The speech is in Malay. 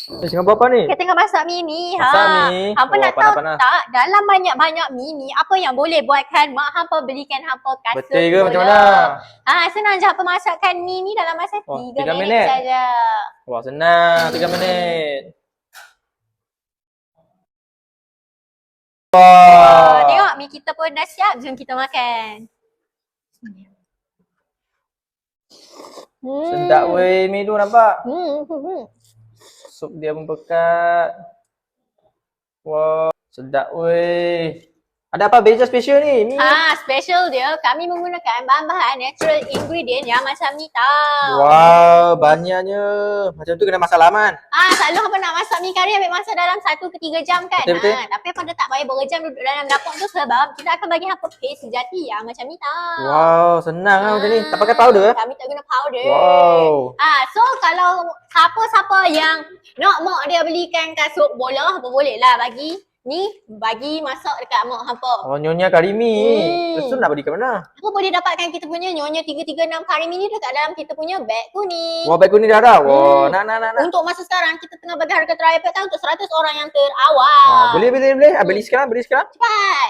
Tengah buat apa ni? Kita tengah masak mi ni. Masak mi? Hampa Wah, nak tahu panas-panas. tak, dalam banyak-banyak mi ni, apa yang boleh buatkan mak hampa belikan hampa kasut Betul ke macam bola. mana? Senang je hampa masakkan mi ni dalam masa Wah, 3 3 minit minit. saja. Wah, senang 3 minit. Tengok mi kita pun dah siap. Jom kita makan. Sedap weh mi tu nampak. Hmm. Sup dia pun pekat. Wah, sedap weh. Ada apa beza special ni? Mi. Special dia, kami menggunakan bahan-bahan natural ingredient yang macam ni tau. Wow, banyaknya. Macam tu kena masak lama kan? Selalu hampa nak masak mi kari ambil masa dalam 1 ke 3 jam kan? Betul-betul. Tapi pada tak payah berjam duduk dalam dapur tu sebab kita akan bagi hampa paste sejati yang macam ni tau. Wow, senang lah macam ni. Tak pakai powder ke? Kami tak guna powder. Wow. So kalau siapa-siapa yang nak mak dia belikan kasut bola, hampa boleh lah bagi masak dekat mak hampa. Oh, Nyonya Karimi. Lepas tu nak beli ke mana? Hampa boleh dapatkan kita punya Nyonya 336 Karimi ni dekat dalam kita punya beg kuning. Wah, beg kuning dah ada. Wah, nak. Untuk masa sekarang kita tengah bagi harga trial pack untuk 100 orang yang terawal. Boleh. Beli sekarang. Cepat.